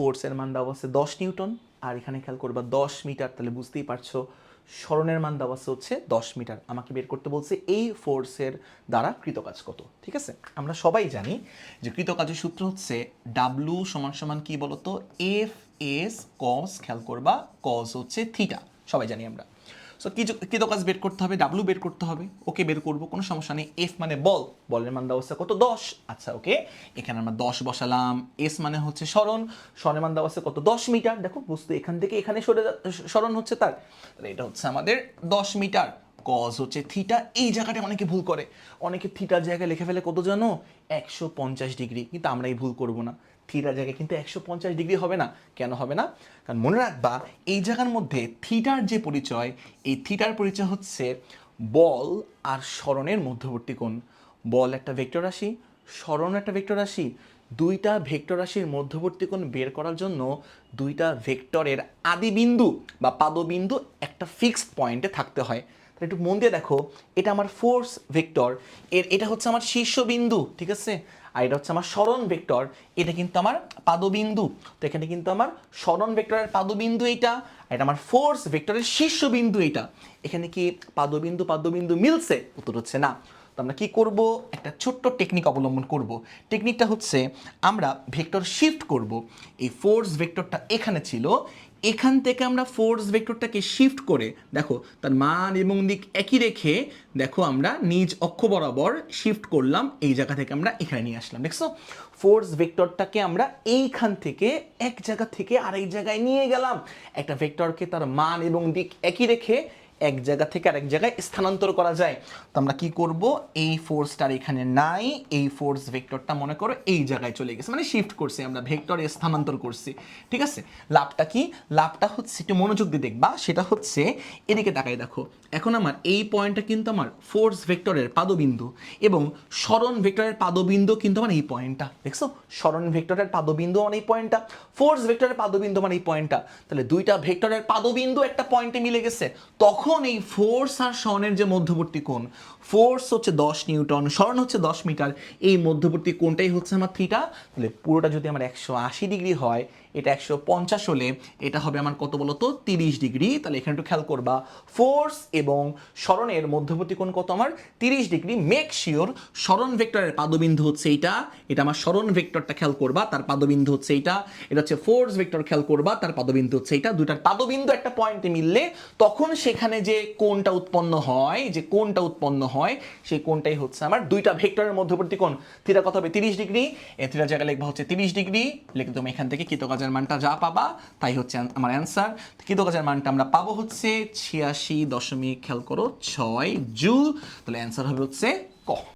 ফোর্সের মান দেওয়া আছে 10 নিউটন, আর এখানে খেয়াল করবা 10 মিটার, তাহলে বুঝতেই পারছো সরণের মান দেওয়া আছে হচ্ছে 10 মিটার। আমাকে বের করতে বলছে এই ফোর্সের দ্বারা কৃতকাজ কত। ঠিক আছে, আমরা সবাই জানি যে কৃতকাজের সূত্র হচ্ছে ডাব্লু সমান সমান কি বলতো, এফ এস কস, খেয়াল করবা কস হচ্ছে থিটা, সবাই জানি আমরা। সো কৃতকাজ বের করতে হবে, ডাব্লু বের করতে হবে, ওকে বের করবো, কোনো সমস্যা নেই। এফ মানে বল, বলের মান দেওয়া আছে কত 10, আচ্ছা ওকে, এখানে আমরা 10 বসালাম। এস মানে হচ্ছে সরণ, সরণের মান দেওয়া আছে কত 10 মিটার, দেখো বুঝতে এখান থেকে এখানে সরণ হচ্ছে তার, তাহলে এটা হচ্ছে আমাদের 10 মিটার। কজ হচ্ছে থিটা, এই জায়গাটা অনেকে ভুল করে, অনেকে থিটার জায়গায় লিখে ফেলে কত জানো 150 ডিগ্রি, কিন্তু আমরা এই ভুল করবো না। থিটার জায়গায় কিন্তু 150 ডিগ্রি হবে না, কেন হবে না, কারণ মনে রাখবা এই জায়গার মধ্যে থিটার যে পরিচয়, এই থিটার পরিচয় হচ্ছে বল আর সরণের মধ্যবর্তী কোণ। বল একটা ভেক্টর রাশি, সরণ একটা ভেক্টর রাশি, দুইটা ভেক্টর রাশির মধ্যবর্তী কোণ বের করার জন্য দুইটা ভেক্টরের আদি বিন্দু বা পাদবিন্দু একটা ফিক্সড পয়েন্টে থাকতে হয়। তাহলে একটু মন দিয়ে দেখো, এটা আমার ফোর্স ভেক্টর, এটা হচ্ছে আমার শীর্ষবিন্দু, ঠিক আছে, আর এটা হচ্ছে আমার সরণ ভেক্টর, এটা কিন্তু আমার পাদবিন্দু। তো এখানে কিন্তু আমার সরণ ভেক্টরের পাদবিন্দু এইটা, আর এটা আমার ফোর্স ভেক্টরের শীর্ষবিন্দু এইটা। এখানে কি পাদবিন্দু পাদবিন্দু মিলছে? উত্তর হচ্ছে না। তো আমরা কি করব, একটা ছোট্ট টেকনিক অবলম্বন করব। টেকনিকটা হচ্ছে আমরা ভেক্টর শিফট করব। এই ফোর্স ভেক্টরটা এখানে ছিল, এখান থেকে আমরা ফোর্স ভেক্টরটাকে শিফট করে দেখো তার মান এবং দিক একই রেখে দেখো আমরা নিজ অক্ষ বরাবর শিফট করলাম, এই জায়গা থেকে আমরা এখানে নিয়ে আসলাম। দেখছো ফোর্স ভেক্টরটাকে আমরা এইখান থেকে এক জায়গা থেকে আরেক জায়গায় নিয়ে গেলাম। একটা ভেক্টরকে তার মান এবং দিক একই রেখে এক জায়গা থেকে আরেক জায়গায় স্থানান্তর করা যায়। তো আমরা কি করব, এই ফোর্সটার এখানে নাই, এই ফোর্স ভেক্টরটা মনে করো এই জায়গায় চলে গেছে, মানে শিফট করছি আমরা, ভেক্টরে স্থানান্তর করছি। ঠিক আছে, লাভটা কি, লাভটা হচ্ছে একটু মনোযোগ দিয়ে দেখবা, সেটা হচ্ছে এদিকে তাকাই দেখো, এখন আমার এই পয়েন্টটা কিন্তু আমার ফোর্স ভেক্টরের পাদবিন্দু, এবং সরণ ভেক্টরের পাদবিন্দু কিন্তু আমার এই পয়েন্টটা, দেখছো সরণ ভেক্টরের পাদবিন্দু মানে এই পয়েন্টটা, ফোর্স ভেক্টরের পাদবিন্দু মানে এই পয়েন্টটা। তাহলে দুইটা ভেক্টরের পাদবিন্দু একটা পয়েন্টে মিলে গেছে, তখন এই ফোর্স আর সরণের যে মধ্যবর্তী কোণ, ফোর্স হচ্ছে 10 নিউটন, সরণ হচ্ছে 10 মিটার, এই মধ্যবর্তী কোণটাই হচ্ছে আমার থিটা। তাহলে পুরোটা যদি আমার 180 ডিগ্রি হয়, এটা 150 হলে এটা হবে আমার কত বলতো 30 ডিগ্রি। তাহলে এখানে একটু খেয়াল করবা, ফোর্স এবং সরণের মধ্যবর্তী কোণ কত আমার 30 ডিগ্রি। মেক শিওর সরণ ভেক্টরের পাদবিন্দু হচ্ছে এইটা, এটা আমার সরণ ভেক্টরটা খেয়াল করবা, তার পাদবিন্দু হচ্ছে এইটা, এটা হচ্ছে ফোর্স ভেক্টর খেয়াল করবা, তার পাদবিন্দু হচ্ছে এইটা। দুইটার পাদবিন্দু একটা পয়েন্টে মিললে তখন সেখানে যে কোণটা উৎপন্ন হয়, যে কোণটা উৎপন্ন হয় সেই কোণটাই হচ্ছে আমার দুইটা ভেক্টরের মধ্যবর্তী কোণ। থিটা কত হবে 30 ডিগ্রি, এই থিটার জায়গায় লিখবা হচ্ছে 30 ডিগ্রি, লিখে তুমি এখান থেকে কৃতকাজের মানটা যা পাবা তাই হচ্ছে আমার অ্যান্সার। কৃতকাজের মানটা আমরা পাবো হচ্ছে 86 দশমিক খেয়াল করো 6 জুল। তাহলে অ্যান্সার হবে হচ্ছে ক।